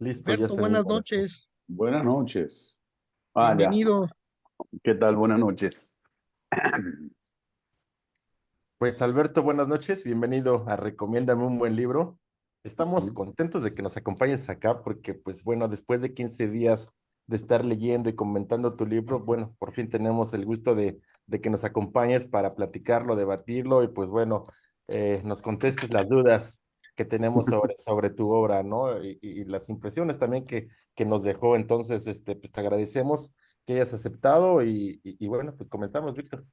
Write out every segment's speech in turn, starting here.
Listo, ya Alberto, estamos buenas ahora sí. noches. Buenas noches. Ya. Bienvenido. ¿Qué tal? Buenas noches. Pues Alberto, buenas noches. Bienvenido a Recomiéndame un buen libro. Estamos contentos de que nos acompañes acá porque, pues bueno, después de 15 días de estar leyendo y comentando tu libro, bueno, por fin tenemos el gusto de que nos acompañes para platicarlo, debatirlo y pues bueno, nos contestes las dudas que tenemos sobre tu obra, ¿no? Y las impresiones también que nos dejó. Entonces, pues te agradecemos que hayas aceptado y bueno, pues comenzamos, Víctor.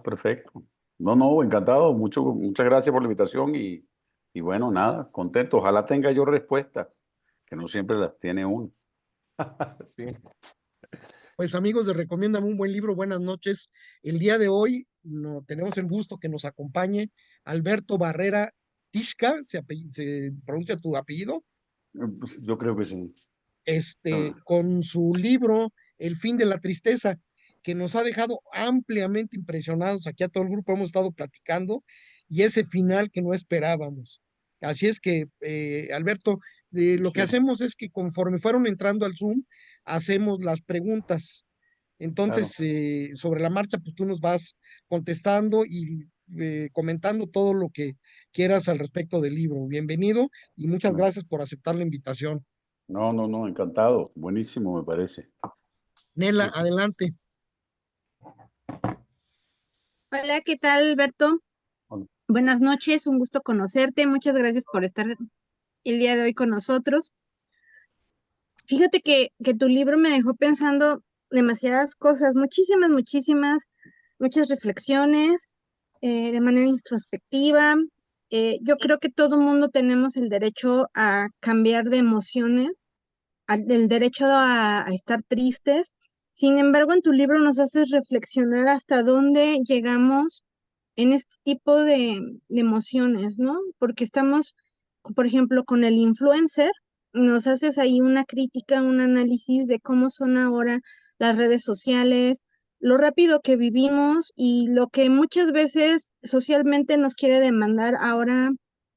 Perfecto. No, encantado. Muchas gracias por la invitación y bueno, nada, contento. Ojalá tenga yo respuestas, que no siempre las tiene uno. Sí. Pues amigos de Recomiéndame un buen libro, buenas noches. El día de hoy tenemos el gusto que nos acompañe Alberto Barrera Tishka, se pronuncia tu apellido, Pues, yo creo que sí. con su libro El fin de la tristeza, que nos ha dejado ampliamente impresionados. Aquí a todo el grupo hemos estado platicando y ese final que no esperábamos. Así es que, Alberto, lo que Sí, hacemos es que conforme fueron entrando al Zoom, hacemos las preguntas. claro. Entonces, sobre la marcha, pues tú nos vas contestando y comentando todo lo que quieras al respecto del libro. Bienvenido y muchas No, gracias por aceptar la invitación. no, encantado. Buenísimo, me parece. Nela, Sí. adelante. Hola, ¿qué tal, Alberto? Buenas noches, un gusto conocerte. Muchas gracias por estar el día de hoy con nosotros. Fíjate que tu libro me dejó pensando demasiadas cosas, muchas reflexiones de manera introspectiva. Yo creo que todo mundo tenemos el derecho a cambiar de emociones, el derecho a estar tristes. Sin embargo, en tu libro nos haces reflexionar hasta dónde llegamos en este tipo de emociones, ¿no? Porque estamos, por ejemplo, con el influencer, nos haces ahí una crítica, un análisis de cómo son ahora las redes sociales, lo rápido que vivimos y lo que muchas veces socialmente nos quiere demandar ahora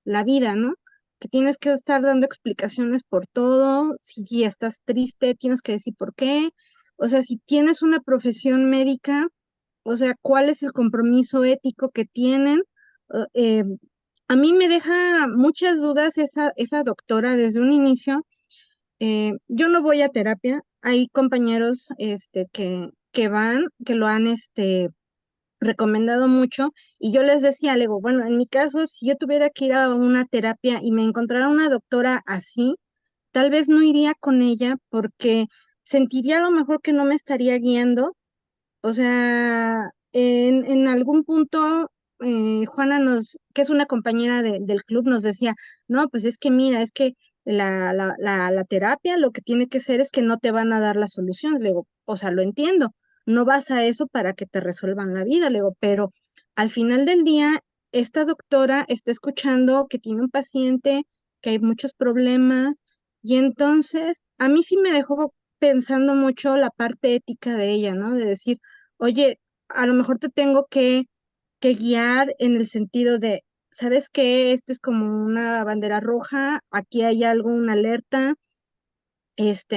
la vida, ¿no? Que tienes que estar dando explicaciones por todo, si estás triste, tienes que decir por qué, o sea, si tienes una profesión médica, o sea, ¿cuál es el compromiso ético que tienen? Uh, eh, a mí me deja muchas dudas esa doctora desde un inicio. Yo no voy a terapia, hay compañeros que van, que lo han recomendado mucho, y yo les decía, le digo, bueno, en mi caso, si yo tuviera que ir a una terapia y me encontrara una doctora así, tal vez no iría con ella porque sentiría a lo mejor que no me estaría guiando. O sea, en algún punto, Juana que es una compañera del club, nos decía, no, pues es que mira, es que la terapia lo que tiene que ser es que no te van a dar la solución. Le digo, o sea, lo entiendo, no vas a eso para que te resuelvan la vida, le digo, pero al final del día, esta doctora está escuchando que tiene un paciente, que hay muchos problemas, y entonces a mí sí me dejó pensando mucho la parte ética de ella, ¿no? De decir, oye, a lo mejor te tengo que guiar en el sentido de, ¿sabes qué? Esto es como una bandera roja, aquí hay algo, una alerta.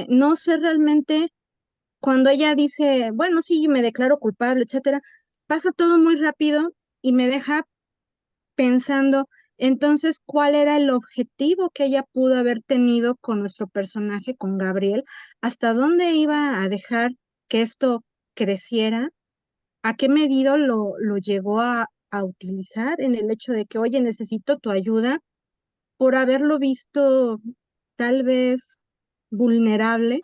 No sé realmente cuando ella dice, bueno, sí, me declaro culpable, etcétera, pasa todo muy rápido y me deja pensando, entonces, ¿cuál era el objetivo que ella pudo haber tenido con nuestro personaje, con Gabriel? ¿Hasta dónde iba a dejar que esto creciera? ¿A qué medida lo llegó a utilizar en el hecho de que, oye, necesito tu ayuda por haberlo visto tal vez vulnerable,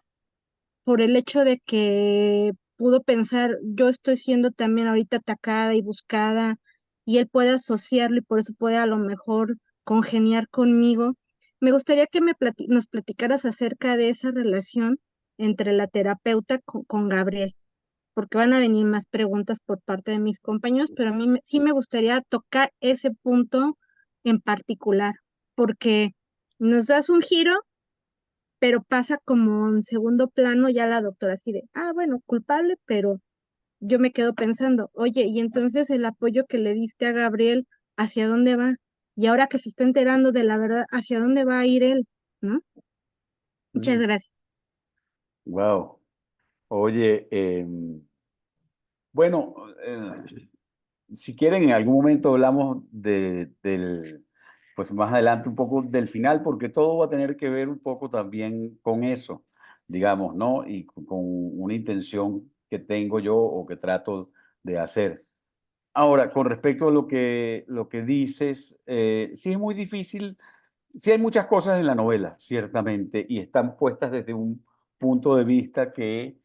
por el hecho de que pudo pensar, yo estoy siendo también ahorita atacada y buscada, y él puede asociarlo y por eso puede a lo mejor congeniar conmigo? Me gustaría que nos platicaras acerca de esa relación entre la terapeuta con Gabriel, porque van a venir más preguntas por parte de mis compañeros, pero a mí sí me gustaría tocar ese punto en particular, porque nos das un giro, pero pasa como en segundo plano ya la doctora así de, bueno, culpable, pero yo me quedo pensando, oye, y entonces el apoyo que le diste a Gabriel, ¿hacia dónde va? Y ahora que se está enterando de la verdad, ¿hacia dónde va a ir él? ¿No? Muchas gracias. Wow. Oye, bueno, si quieren, en algún momento hablamos pues más adelante un poco del final, porque todo va a tener que ver un poco también con eso, digamos, ¿no? Y con una intención que tengo yo o que trato de hacer. Ahora, con respecto a lo que dices, sí es muy difícil. Sí hay muchas cosas en la novela, ciertamente, y están puestas desde un punto de vista que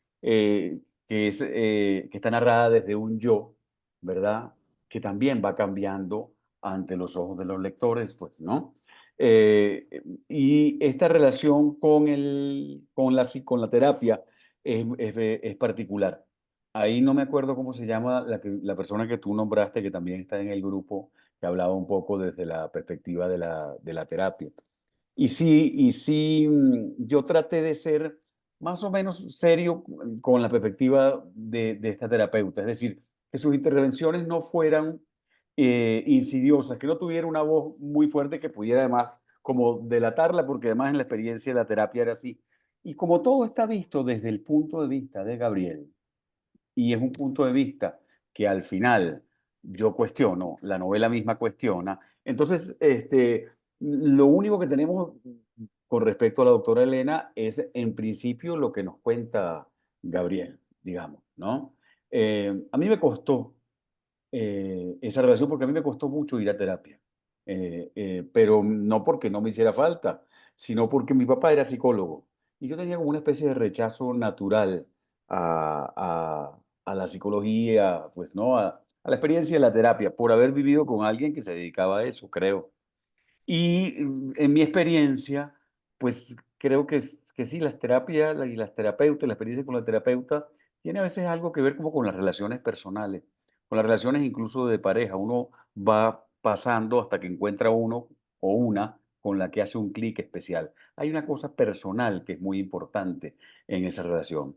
está narrada desde un yo, ¿verdad? Que también va cambiando ante los ojos de los lectores, pues, ¿no? Eh, y esta relación con la terapia es particular. Ahí no me acuerdo cómo se llama la persona que tú nombraste, que también está en el grupo, que hablaba un poco desde la perspectiva de la terapia. Y sí, yo traté de ser más o menos serio con la perspectiva de esta terapeuta, es decir, que sus intervenciones no fueran insidiosas, que no tuviera una voz muy fuerte que pudiera además como delatarla, porque además en la experiencia de la terapia era así. Y como todo está visto desde el punto de vista de Gabriel, y es un punto de vista que al final yo cuestiono, la novela misma cuestiona. Entonces, lo único que tenemos con respecto a la doctora Elena es, en principio, lo que nos cuenta Gabriel, digamos, ¿no? A mí me costó esa relación porque a mí me costó mucho ir a terapia, pero no porque no me hiciera falta, sino porque mi papá era psicólogo y yo tenía como una especie de rechazo natural a la psicología, pues no, a la experiencia de la terapia, por haber vivido con alguien que se dedicaba a eso, creo. Y en mi experiencia, pues creo que sí, las terapias y las terapeutas, la experiencia con la terapeuta, tiene a veces algo que ver como con las relaciones personales, con las relaciones incluso de pareja. Uno va pasando hasta que encuentra uno o una con la que hace un clic especial. Hay una cosa personal que es muy importante en esa relación.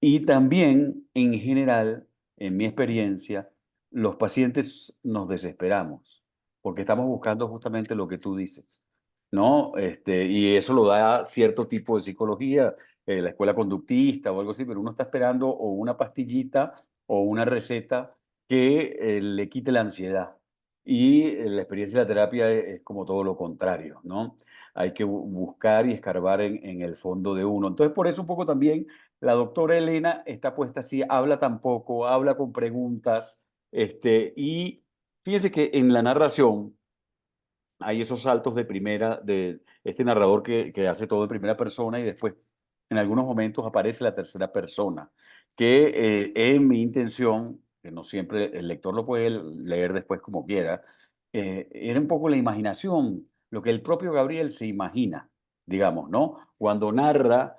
Y también, en general, en mi experiencia, los pacientes nos desesperamos porque estamos buscando justamente lo que tú dices, ¿no? Y eso lo da cierto tipo de psicología, la escuela conductista o algo así, pero uno está esperando o una pastillita o una receta que le quite la ansiedad. Y la experiencia de la terapia es como todo lo contrario, ¿no? Hay que buscar y escarbar en el fondo de uno. Entonces, por eso un poco también la doctora Elena está puesta así, habla tampoco, habla con preguntas, y fíjese que en la narración hay esos saltos de primera, de este narrador que hace todo en primera persona y después en algunos momentos aparece la tercera persona, que en mi intención, que no siempre el lector lo puede leer después como quiera, era un poco la imaginación, lo que el propio Gabriel se imagina, digamos, ¿no? Cuando narra,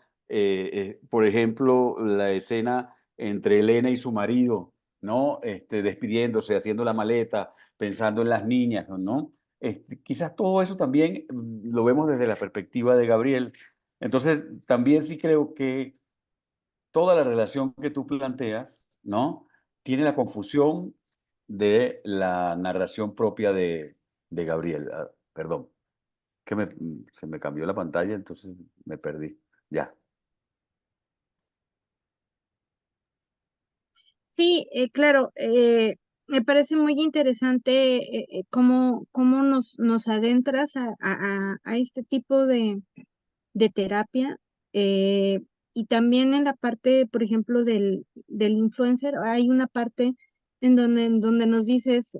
por ejemplo, la escena entre Elena y su marido, ¿no? Despidiéndose, haciendo la maleta, pensando en las niñas, ¿no? Quizás todo eso también lo vemos desde la perspectiva de Gabriel. Entonces, también sí creo que toda la relación que tú planteas, ¿no? Tiene la confusión de la narración propia de Gabriel. Perdón, se me cambió la pantalla, entonces me perdí. Ya. Sí, claro, me parece muy interesante cómo nos adentras a este tipo de terapia, eh, y también en la parte, por ejemplo, del influencer, hay una parte en donde nos dices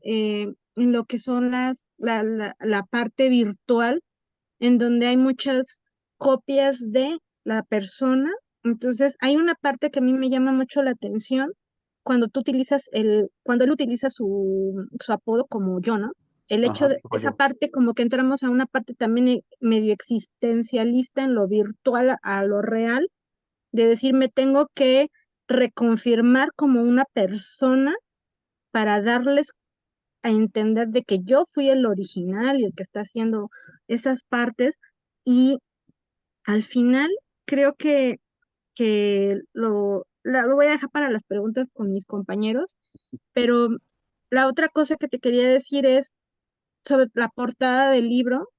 lo que son la parte virtual, en donde hay muchas copias de la persona. Entonces, hay una parte que a mí me llama mucho la atención cuando él utiliza su apodo como yo, ¿no? El hecho Ajá, de esa parte, como que entramos a una parte también medio existencialista en lo virtual a lo real, de decir, me tengo que reconfirmar como una persona para darles a entender de que yo fui el original y el que está haciendo esas partes. Y al final creo que lo voy a dejar para las preguntas con mis compañeros, pero la otra cosa que te quería decir es sobre la portada del libro.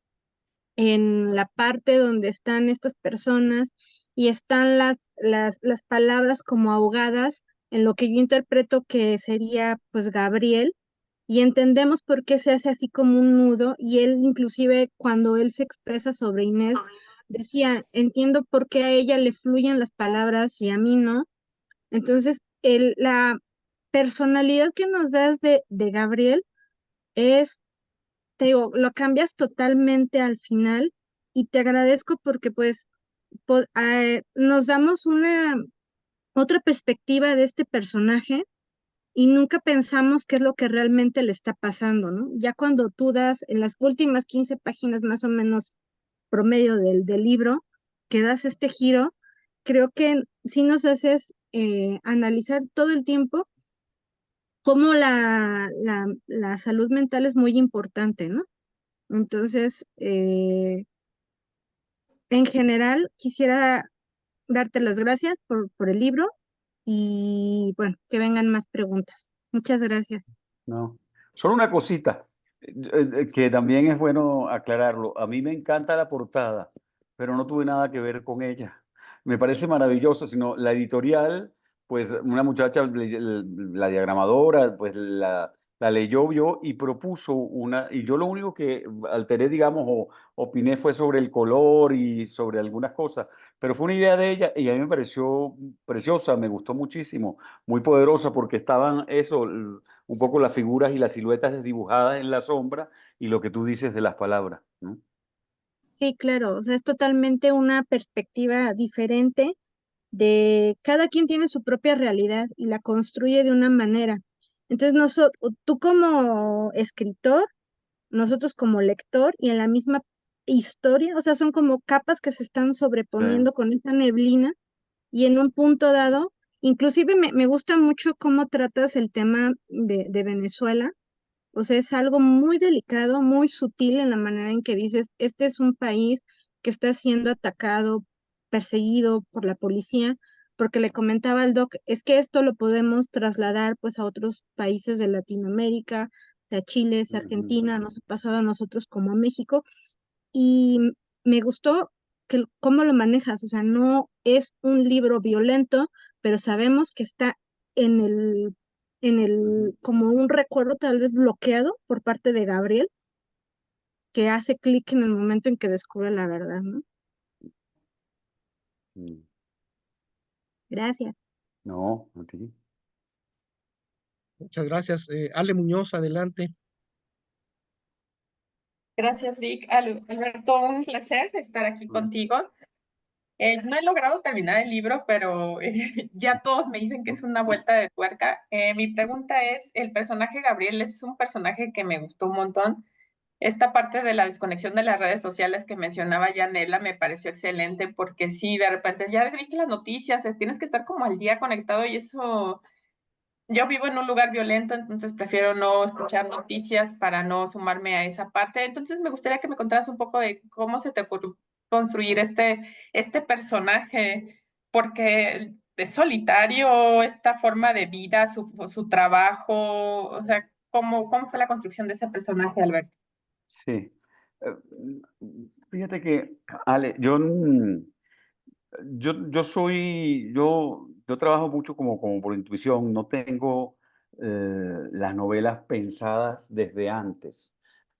en la parte donde están estas personas y están las palabras como ahogadas en lo que yo interpreto que sería pues Gabriel, y entendemos por qué se hace así como un nudo, y él inclusive cuando él se expresa sobre Inés decía, entiendo por qué a ella le fluyen las palabras y a mí no. Entonces, la personalidad que nos das de Gabriel es, te digo, lo cambias totalmente al final, y te agradezco porque pues nos damos una otra perspectiva de este personaje y nunca pensamos qué es lo que realmente le está pasando, ¿no? Ya cuando tú das en las últimas 15 páginas más o menos promedio del libro, que das este giro, creo que sí nos haces analizar todo el tiempo cómo la salud mental es muy importante, ¿no? Entonces, en general, quisiera darte las gracias por el libro y bueno, que vengan más preguntas. Muchas gracias. No. Solo una cosita que también es bueno aclararlo. A mí me encanta la portada, pero no tuve nada que ver con ella. Me parece maravillosa, sino la editorial, pues una muchacha, la diagramadora, pues la leyó, vio y propuso una, y yo lo único que alteré, digamos, o opiné fue sobre el color y sobre algunas cosas, pero fue una idea de ella y a mí me pareció preciosa, me gustó muchísimo, muy poderosa porque estaban eso, un poco las figuras y las siluetas desdibujadas en la sombra y lo que tú dices de las palabras, ¿no? Sí, claro, o sea, es totalmente una perspectiva diferente de cada quien tiene su propia realidad y la construye de una manera. Entonces, tú como escritor, nosotros como lector y en la misma historia, o sea, son como capas que se están Sí. sobreponiendo con esa neblina y en un punto dado, inclusive me gusta mucho cómo tratas el tema de Venezuela. O sea, es algo muy delicado, muy sutil en la manera en que dices, este es un país que está siendo atacado, perseguido por la policía, porque le comentaba al doc, es que esto lo podemos trasladar pues a otros países de Latinoamérica, a Chile, a Ujú. Argentina, nos ha pasado a nosotros como a México, y me gustó cómo lo manejas, o sea, no es un libro violento, pero sabemos que está en Ujú. como un recuerdo tal vez bloqueado por parte de Gabriel, que hace clic en el momento en que descubre la verdad, ¿no? Mm. Gracias. No, a ti. Muchas gracias. Ale Muñoz, adelante. Gracias, Vic. Alberto, un placer estar aquí contigo. No he logrado terminar el libro, pero ya todos me dicen que es una vuelta de tuerca. Mi pregunta es, el personaje Gabriel es un personaje que me gustó un montón. Esta parte de la desconexión de las redes sociales que mencionaba Yanela me pareció excelente porque sí, de repente ya viste las noticias, tienes que estar como al día conectado y eso. Yo vivo en un lugar violento, entonces prefiero no escuchar noticias para no sumarme a esa parte. Entonces me gustaría que me contaras un poco de cómo se te ocurrió construir este personaje, porque es solitario, esta forma de vida, su trabajo, o sea, ¿cómo fue la construcción de ese personaje, Alberto? Sí. Fíjate que, Ale, yo trabajo mucho como por intuición, no tengo las novelas pensadas desde antes,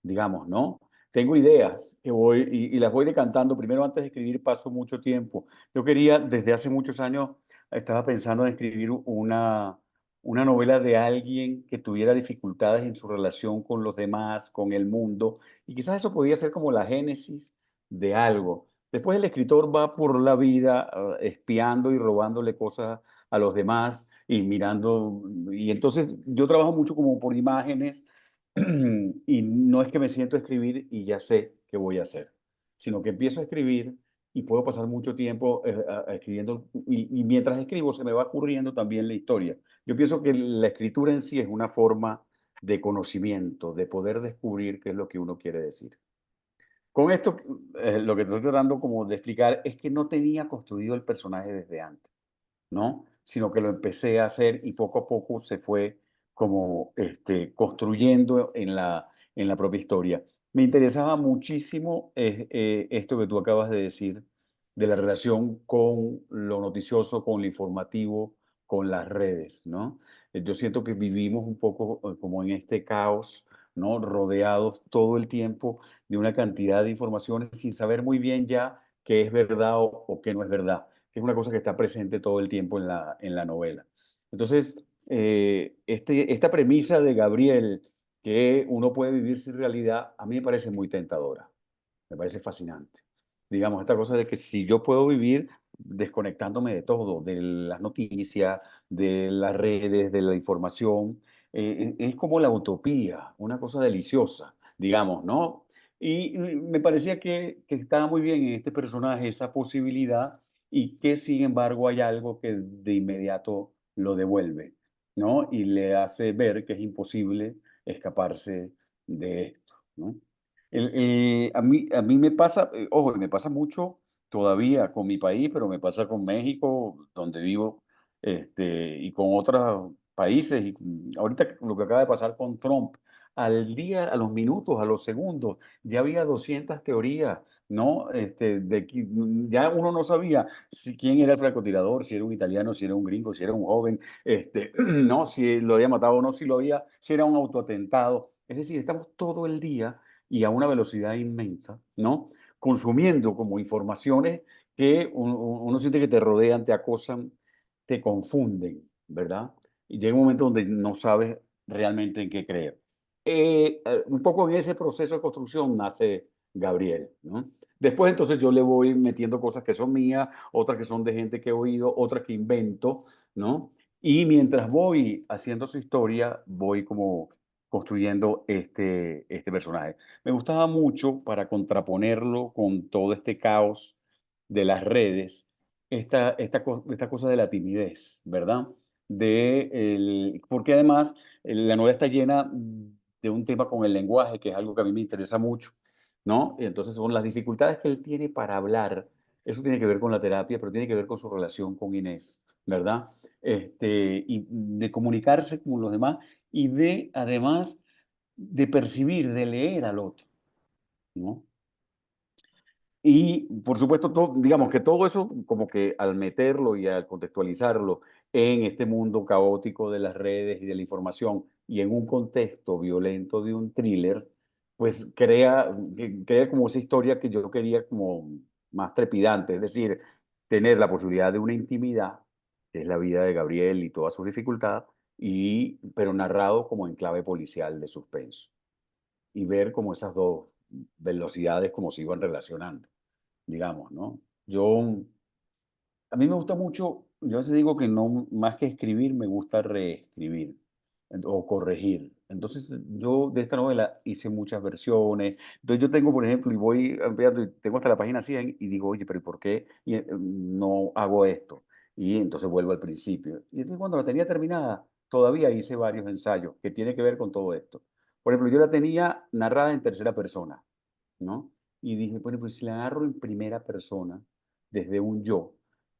digamos, ¿no? Tengo ideas que voy y las voy decantando. Primero, antes de escribir, paso mucho tiempo. Yo quería, desde hace muchos años, estaba pensando en escribir una novela de alguien que tuviera dificultades en su relación con los demás, con el mundo, y quizás eso podía ser como la génesis de algo. Después el escritor va por la vida espiando y robándole cosas a los demás y mirando, y entonces yo trabajo mucho como por imágenes y no es que me siento a escribir y ya sé qué voy a hacer, sino que empiezo a escribir y puedo pasar mucho tiempo escribiendo y mientras escribo se me va ocurriendo también la historia. Yo pienso que la escritura en sí es una forma de conocimiento, de poder descubrir qué es lo que uno quiere decir. Con esto, lo que estoy tratando como de explicar es que no tenía construido el personaje desde antes, ¿no? Sino que lo empecé a hacer y poco a poco se fue como construyendo en la propia historia. Me interesaba muchísimo esto que tú acabas de decir de la relación con lo noticioso, con lo informativo, con las redes, ¿no? Yo siento que vivimos un poco como en este caos, ¿no? Rodeados todo el tiempo de una cantidad de informaciones sin saber muy bien ya qué es verdad o qué no es verdad, que es una cosa que está presente todo el tiempo en la novela. Entonces, esta premisa de Gabriel, que uno puede vivir sin realidad, a mí me parece muy tentadora, me parece fascinante. Digamos, esta cosa de que si yo puedo vivir desconectándome de todo, de las noticias, de las redes, de la información, es como la utopía, una cosa deliciosa, digamos, ¿no? Y me parecía que estaba muy bien en este personaje esa posibilidad y que sin embargo hay algo que de inmediato lo devuelve, ¿no? Y le hace ver que es imposible escaparse de esto, ¿no? A mí me pasa, ojo, me pasa mucho todavía con mi país, pero me pasa con México, donde vivo, y con otros países. Y ahorita lo que acaba de pasar con Trump, al día, a los minutos, a los segundos, ya había 200 teorías, ¿no? Ya uno no sabía quién era el francotirador, si era un italiano, si era un gringo, si era un joven, no, si lo había matado o no, si era un autoatentado. Es decir, estamos todo el día y a una velocidad inmensa, ¿no? Consumiendo como informaciones que uno siente que te rodean, te acosan, te confunden, ¿verdad? Y llega un momento donde no sabes realmente en qué creer. Un poco en ese proceso de construcción nace Gabriel, ¿no? Después entonces yo le voy metiendo cosas que son mías, otras que son de gente que he oído, otras que invento, ¿no? Y mientras voy haciendo su historia, voy como construyendo este personaje. Me gustaba mucho para contraponerlo con todo este caos de las redes, esta cosa de la timidez, ¿verdad? Porque además la novela está llena de un tema con el lenguaje, que es algo que a mí me interesa mucho, ¿no? Y entonces son las dificultades que él tiene para hablar. Eso tiene que ver con la terapia, pero tiene que ver con su relación con Inés, ¿verdad? Y de comunicarse con los demás y de, además, de percibir, de leer al otro, ¿no? Y, por supuesto, digamos que todo eso, como que al meterlo y al contextualizarlo en este mundo caótico de las redes y de la información y en un contexto violento de un thriller, pues crea como esa historia que yo quería como más trepidante, es decir, tener la posibilidad de una intimidad, que es la vida de Gabriel y toda su dificultad, pero narrado como en clave policial de suspenso y ver cómo esas dos velocidades como se iban relacionando, digamos, ¿no? A mí me gusta mucho, yo a veces digo que no, más que escribir, me gusta reescribir o corregir. Entonces, yo de esta novela hice muchas versiones. Entonces, yo tengo, por ejemplo, y voy ampliando, y tengo hasta la página 100 y digo, oye, pero ¿y por qué no hago esto? Y entonces vuelvo al principio. Y entonces, cuando la tenía terminada, todavía hice varios ensayos que tienen que ver con todo esto. Por ejemplo, yo la tenía narrada en tercera persona, ¿no? Y dije, bueno, pues si la narro en primera persona, desde un yo,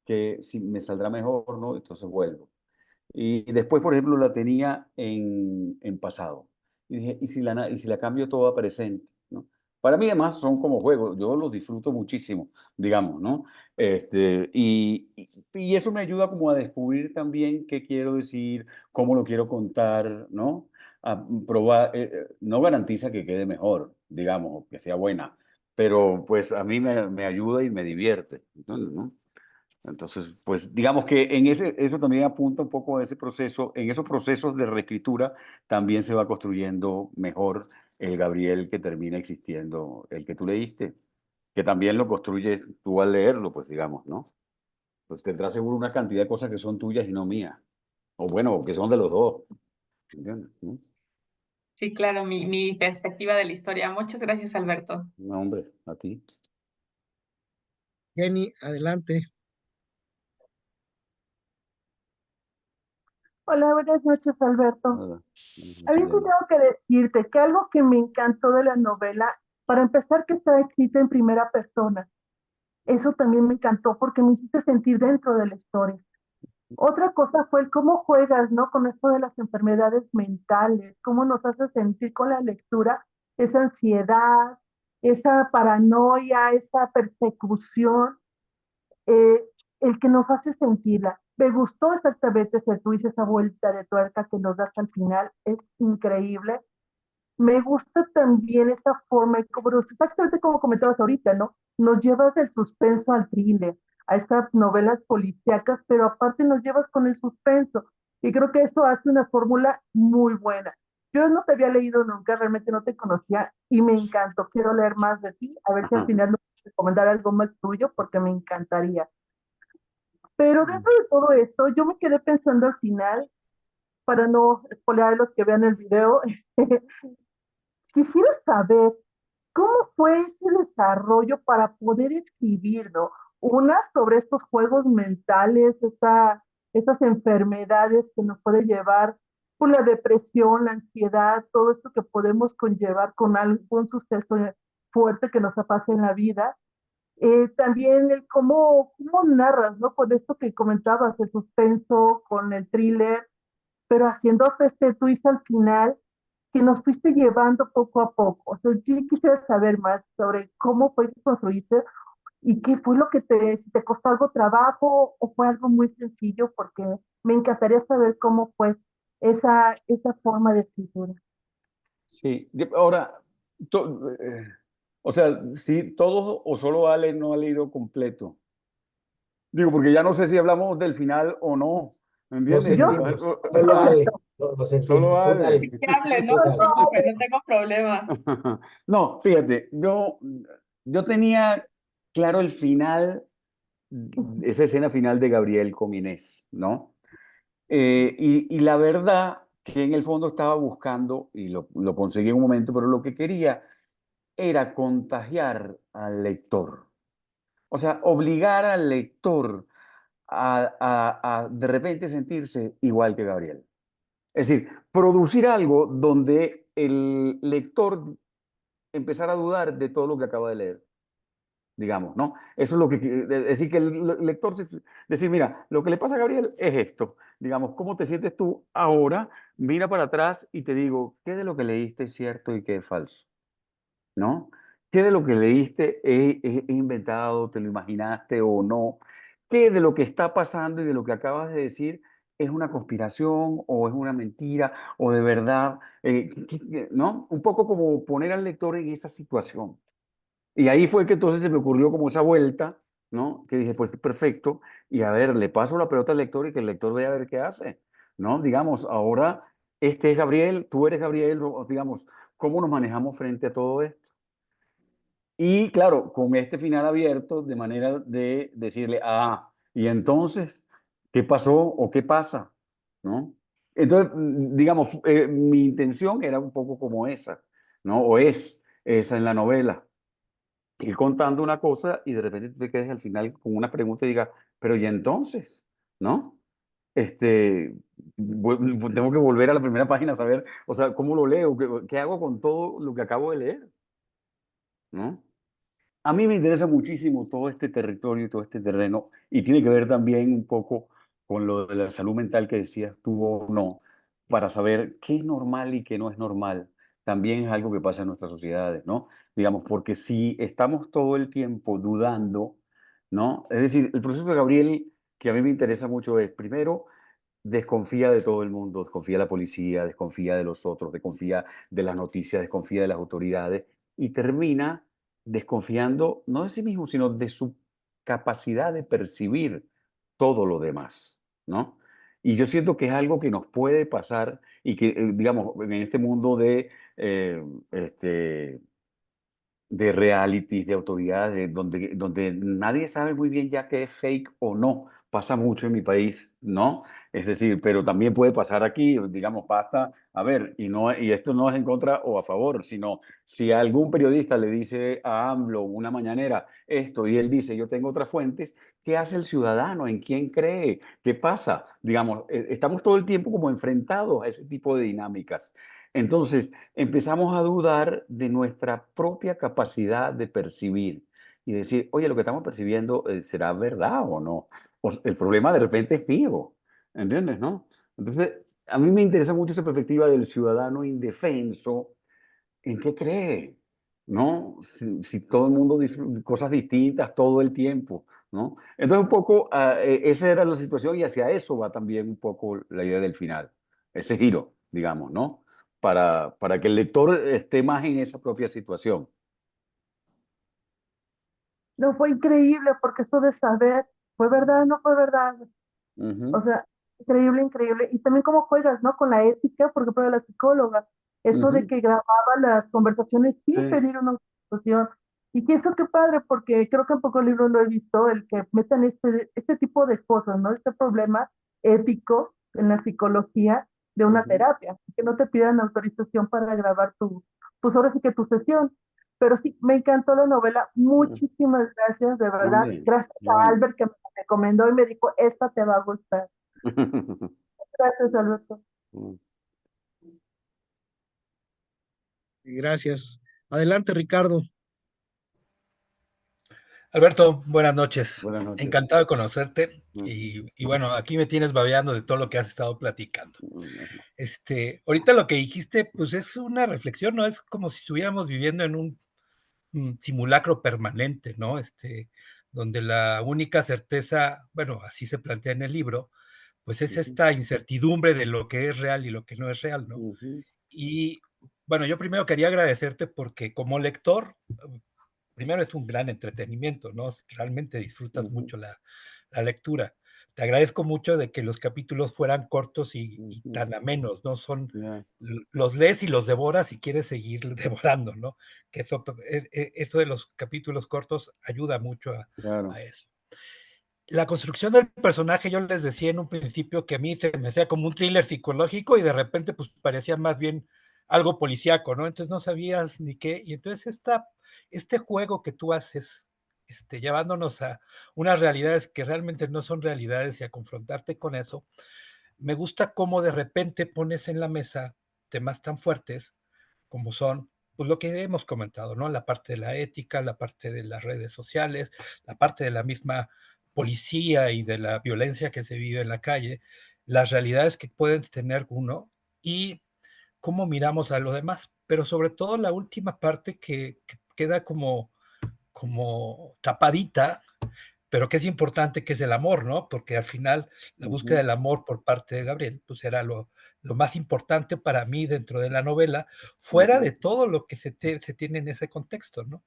que si me saldrá mejor, ¿no? Entonces vuelvo. Y después, por ejemplo, la tenía en pasado. Y dije, ¿y si la cambio todo a presente? ¿No? Para mí, además, son como juegos. Yo los disfruto muchísimo, digamos, ¿no? Y eso me ayuda como a descubrir también qué quiero decir, cómo lo quiero contar, ¿no? A probar, no garantiza que quede mejor, digamos, o que sea buena, pero pues a mí me ayuda y me divierte, ¿no? Entonces, pues digamos que eso también apunta un poco a ese proceso, en esos procesos de reescritura también se va construyendo mejor el Gabriel que termina existiendo, el que tú leíste, que también lo construyes tú al leerlo, pues digamos, ¿no? Pues tendrás seguro una cantidad de cosas que son tuyas y no mías, o bueno, que son de los dos, ¿entiendes? ¿No? Sí, claro, mi perspectiva de la historia. Muchas gracias, Alberto. No, hombre, a ti. Jenny, adelante. Hola, buenas noches, Alberto. Nada, A mí sí tengo que decirte que algo que me encantó de la novela, para empezar, que está escrita en primera persona. Eso también me encantó porque me hiciste sentir dentro de la historia. Otra cosa fue el cómo juegas, ¿no? Con esto de las enfermedades mentales, cómo nos hace sentir con la lectura esa ansiedad, esa paranoia, esa persecución, eh, el que nos hace sentirla. Me gustó exactamente ese twist, esa vuelta de tuerca que nos das al final, es increíble. Me gusta también esa forma, exactamente como comentabas ahorita, ¿no? Nos llevas del suspenso al thriller, a estas novelas policíacas, pero aparte nos llevas con el suspenso. Y creo que eso hace una fórmula muy buena. Yo no te había leído nunca, realmente no te conocía y me encantó. Quiero leer más de ti, a ver si al final me puedes recomendar algo más tuyo, porque me encantaría. Pero dentro de todo esto, yo me quedé pensando al final, para no spoilear a los que vean el video, quisiera saber cómo fue ese desarrollo para poder escribirlo. Una sobre estos juegos mentales, esas enfermedades que nos puede llevar por la depresión, la ansiedad, todo esto que podemos conllevar con algún suceso fuerte que nos pase en la vida. También el cómo narras, ¿no? Con esto que comentabas, el suspenso, con el thriller, pero haciendo este twist al final que nos fuiste llevando poco a poco. O sea, yo quisiera saber más sobre cómo fue que construiste y qué fue lo que si te costó algo trabajo o fue algo muy sencillo, porque me encantaría saber cómo fue esa forma de escritura. Sí, ahora, o sea, sí, todos o solo Ale no ha leído completo. Digo, porque ya no sé si hablamos del final o no, ¿me Lo entiendes? Yo sentimos. Solo Ale. Lo Solo sentimos. Tú Ale. dale. Que hable, no Tú se dale. preocupe, no tengo problema. No, fíjate, yo tenía claro el final, esa escena final de Gabriel con Inés, ¿no? Y la verdad que en el fondo estaba buscando, y lo conseguí en un momento, pero lo que quería era contagiar al lector. O sea, obligar al lector a de repente sentirse igual que Gabriel. Es decir, producir algo donde el lector empezara a dudar de todo lo que acaba de leer, digamos, ¿no? Eso es lo que, es decir, que el lector, decir, mira, lo que le pasa a Gabriel es esto, digamos, ¿cómo te sientes tú ahora? Mira para atrás y te digo, ¿qué de lo que leíste es cierto y qué es falso? ¿No? ¿Qué de lo que leíste es inventado, te lo imaginaste o no? ¿Qué de lo que está pasando y de lo que acabas de decir es una conspiración o es una mentira o de verdad, ¿no? Un poco como poner al lector en esa situación. Y ahí fue que entonces se me ocurrió como esa vuelta, ¿no? Que dije, pues perfecto, y a ver, le paso la pelota al lector y que el lector vea a ver qué hace, ¿no? Digamos, ahora este es Gabriel, tú eres Gabriel, o digamos, ¿cómo nos manejamos frente a todo esto? Y claro, con este final abierto, de manera de decirle, y entonces, ¿qué pasó o qué pasa? ¿No? Entonces, digamos, mi intención era un poco como esa, ¿no? O es esa en la novela. Ir contando una cosa y de repente tú te quedes al final con una pregunta y digas, pero ¿y entonces? ¿No? Este, tengo que volver a la primera página a saber, o sea, ¿cómo lo leo? ¿Qué hago con todo lo que acabo de leer? ¿No? A mí me interesa muchísimo todo este territorio y todo este terreno y tiene que ver también un poco con lo de la salud mental que decías tú o no, para saber qué es normal y qué no es normal. También es algo que pasa en nuestras sociedades, ¿no? Digamos, porque si estamos todo el tiempo dudando, ¿no? Es decir, el proceso de Gabriel, que a mí me interesa mucho es, primero, desconfía de todo el mundo, desconfía de la policía, desconfía de los otros, desconfía de las noticias, desconfía de las autoridades y termina desconfiando no de sí mismo, sino de su capacidad de percibir todo lo demás, ¿no? Y yo siento que es algo que nos puede pasar y que, digamos, en este mundo eh, este, de realities, de autoridades, donde nadie sabe muy bien ya qué es fake o no. Pasa mucho en mi país, ¿no? Es decir, pero también puede pasar aquí, digamos, basta, a ver, y esto no es en contra o a favor, sino si algún periodista le dice a AMLO una mañanera esto y él dice, yo tengo otras fuentes, ¿qué hace el ciudadano? ¿En quién cree? ¿Qué pasa? Digamos, estamos todo el tiempo como enfrentados a ese tipo de dinámicas. Entonces, empezamos a dudar de nuestra propia capacidad de percibir y decir, oye, lo que estamos percibiendo, ¿será verdad o no? El problema de repente es mío, ¿entiendes, no? Entonces, a mí me interesa mucho esa perspectiva del ciudadano indefenso ¿en qué cree? ¿No? Si todo el mundo dice cosas distintas todo el tiempo, ¿no? Entonces un poco esa era la situación y hacia eso va también un poco la idea del final, ese giro, digamos, ¿no? Para que el lector esté más en esa propia situación. No, fue increíble porque esto de saber, ¿fue verdad o no fue verdad? O Ujú, sea, increíble, increíble. Y también cómo juegas, ¿no? Con la ética, porque para la psicóloga, eso de ujú, que grababa las conversaciones sí, sin pedir una autorización. Y que eso qué padre, porque creo que en pocos libros lo he visto, el que metan este tipo de cosas, ¿no? Este problema ético en la psicología de una ujú, terapia, que no te pidan autorización para grabar pues ahora sí que tu sesión. Pero sí, me encantó la novela. ujú. Muchísimas gracias, de verdad. Hombre, Gracias a bueno. Albert que me recomendó y me dijo, esta te va a gustar. Gracias, Alberto. Gracias. Adelante, Ricardo. Alberto, buenas noches. Buenas noches. Encantado de conocerte Ujú, y bueno, aquí me tienes babeando de todo lo que has estado platicando. ujú, Ahorita lo que dijiste, pues es una reflexión, ¿no? Es como si estuviéramos viviendo en un simulacro permanente, ¿no? Donde la única certeza, bueno, así se plantea en el libro, pues es ujú, esta incertidumbre de lo que es real y lo que no es real, ¿no? ujú, Y bueno, yo primero quería agradecerte porque como lector, primero es un gran entretenimiento, ¿no? Realmente disfrutas ujú, mucho la lectura. Te agradezco mucho de que los capítulos fueran cortos y ujú, tan amenos, ¿no? ya, Los lees y los devoras y quieres seguir devorando, ¿no? Que eso de los capítulos cortos ayuda mucho claro. a eso. La construcción del personaje, yo les decía en un principio que a mí se me hacía como un thriller psicológico y de repente pues parecía más bien algo policíaco, ¿no? Entonces no sabías ni qué. Y entonces este juego que tú haces, llevándonos a unas realidades que realmente no son realidades y a confrontarte con eso, me gusta cómo de repente pones en la mesa temas tan fuertes como son pues lo que hemos comentado, ¿no? La parte de la ética, la parte de las redes sociales, la parte de la misma policía y de la violencia que se vive en la calle, las realidades que pueden tener uno y cómo miramos a lo demás, pero sobre todo la última parte que queda como tapadita, pero que es importante, que es el amor, ¿no? Porque al final la búsqueda Ujú, del amor por parte de Gabriel, pues era lo más importante para mí dentro de la novela, fuera ujú, de todo lo que se tiene en ese contexto, ¿no?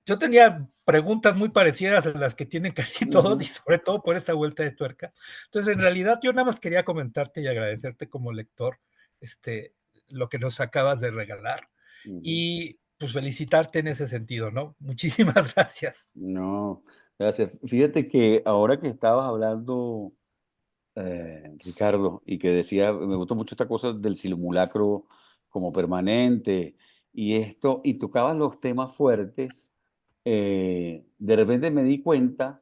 Yo tenía preguntas muy parecidas a las que tienen casi todos y ujú, sobre todo por esta vuelta de tuerca. Entonces, en realidad, yo nada más quería comentarte y agradecerte como lector este, lo que nos acabas de regalar ujú. y pues felicitarte en ese sentido, ¿no? Muchísimas gracias. No, gracias. Fíjate que ahora que estabas hablando, Ricardo, y que decía, me gustó mucho esta cosa del simulacro como permanente y esto, y tocabas los temas fuertes, de repente me di cuenta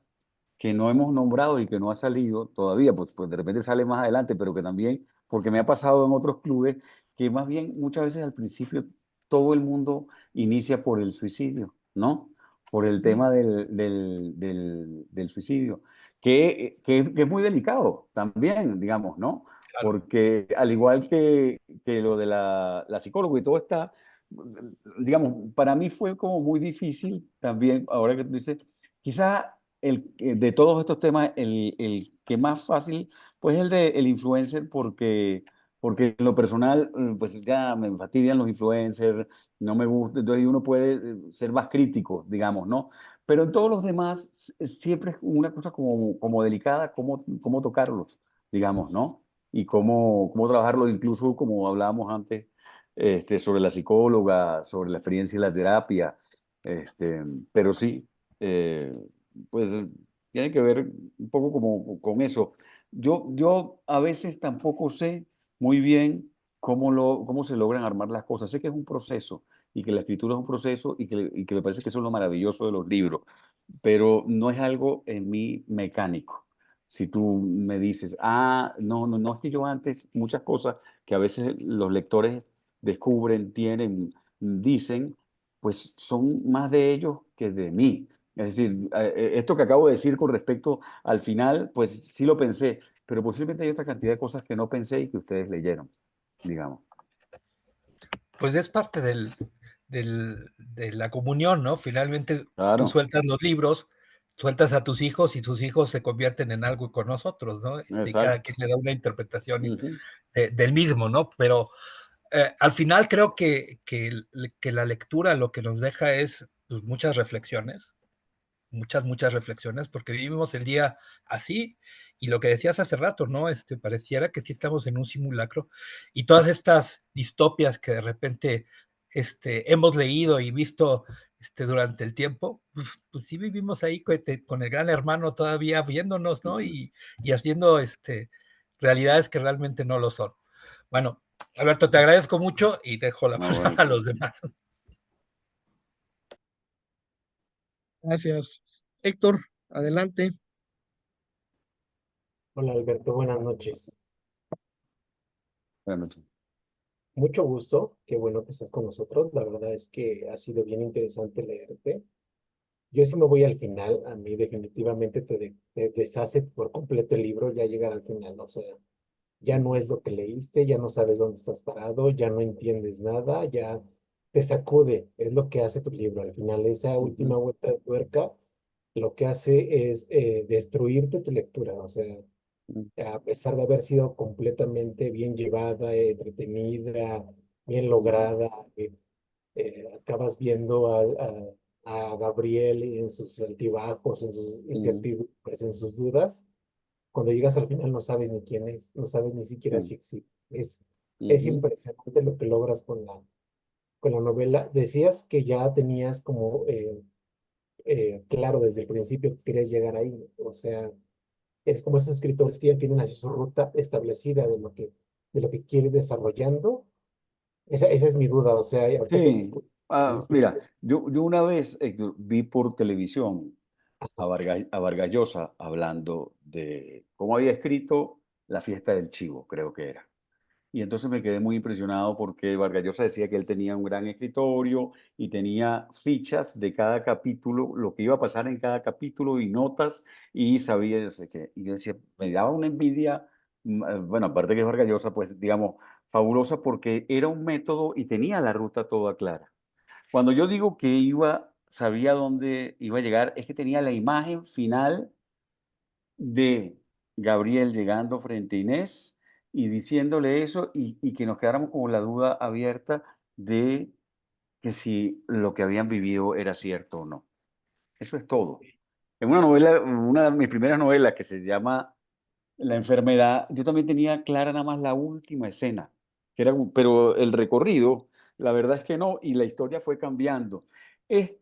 que no hemos nombrado y que no ha salido todavía, pues de repente sale más adelante, pero que también, porque me ha pasado en otros clubes, que más bien muchas veces al principio todo el mundo inicia por el suicidio, ¿no? Por el tema del suicidio, que es muy delicado también, digamos, ¿no? Claro. Porque al igual que lo de la psicóloga y todo está, digamos, para mí fue como muy difícil también, ahora que tú dices, quizá de todos estos temas, el que más fácil, pues es el de el influencer, porque en lo personal, pues ya me fastidian los influencers, no me gusta, entonces uno puede ser más crítico, digamos, ¿no? Pero en todos los demás, siempre es una cosa como delicada, cómo tocarlos, digamos, ¿no? Y cómo trabajarlos, incluso como hablábamos antes, sobre la psicóloga, sobre la experiencia y la terapia, pero sí. eh, pues tiene que ver un poco como con eso. Yo a veces tampoco sé muy bien cómo se logran armar las cosas. Sé que es un proceso y que la escritura es un proceso y que me parece que eso es lo maravilloso de los libros, pero no es algo en mí mecánico. Si tú me dices, no, es que yo antes muchas cosas que a veces los lectores descubren, tienen, dicen, pues son más de ellos que de mí. Es decir, esto que acabo de decir con respecto al final, pues sí lo pensé, pero posiblemente hay otra cantidad de cosas que no pensé y que ustedes leyeron, digamos. pues es parte de la comunión, ¿no? Finalmente tú Claro, sueltas los libros, sueltas a tus hijos y tus hijos se convierten en algo con nosotros, ¿no? Y cada exacto. quien le da una interpretación Ujú, del mismo, ¿no? Pero al final creo que la lectura lo que nos deja es pues, muchas reflexiones, muchas reflexiones, porque vivimos el día así, y lo que decías hace rato, ¿no? Pareciera que sí estamos en un simulacro, y todas estas distopias que de repente hemos leído y visto durante el tiempo, pues sí vivimos ahí con el gran hermano todavía viéndonos, ¿no? Y haciendo realidades que realmente no lo son. Bueno, Alberto, te agradezco mucho y dejo la no, palabra bueno, a los demás. Gracias. Héctor, adelante. Hola Alberto, buenas noches. buenas noches. Mucho gusto, qué bueno que estás con nosotros. La verdad es que ha sido bien interesante leerte. Yo sí me voy al final, a mí definitivamente te deshace por completo el libro ya llegar al final, o sea, ya no es lo que leíste, ya no sabes dónde estás parado, ya no entiendes nada, ya te sacude, es lo que hace tu libro. Al final, esa última Ujú, vuelta de tuerca, lo que hace es destruirte tu lectura, o sea, ujú, a pesar de haber sido completamente bien llevada, entretenida, bien ujú, lograda, acabas viendo a Gabriel en sus altibajos, en sus ujú, incertidumbres, en sus dudas. Cuando llegas al final no sabes ni quién es, no sabes ni siquiera sí, si existe. Es ujú. impresionante lo que logras con la novela. Decías que ya tenías como claro desde el principio que querías llegar ahí, o sea, es como esos escritores que ya tienen así su ruta establecida de lo que quiere ir desarrollando. Esa es mi duda, o sea, ahorita que te Sí, escucho, mira, yo una vez Héctor, vi por televisión a Vargas Llosa hablando de cómo había escrito La fiesta del chivo, creo que era. Y entonces me quedé muy impresionado porque Vargas Llosa decía que él tenía un gran escritorio y tenía fichas de cada capítulo, lo que iba a pasar en cada capítulo y notas y sabía, yo sé qué. Y yo decía, me daba una envidia, bueno, aparte que es Vargas Llosa, pues digamos, fabulosa porque era un método y tenía la ruta toda clara. Cuando yo digo que sabía dónde iba a llegar, es que tenía la imagen final de Gabriel llegando frente a Inés y diciéndole eso y que nos quedáramos con la duda abierta de que si lo que habían vivido era cierto o no. Eso es todo. En una novela, una de mis primeras novelas que se llama La enfermedad, yo también tenía clara nada más la última escena, que era, pero el recorrido, la verdad es que no, y la historia fue cambiando. En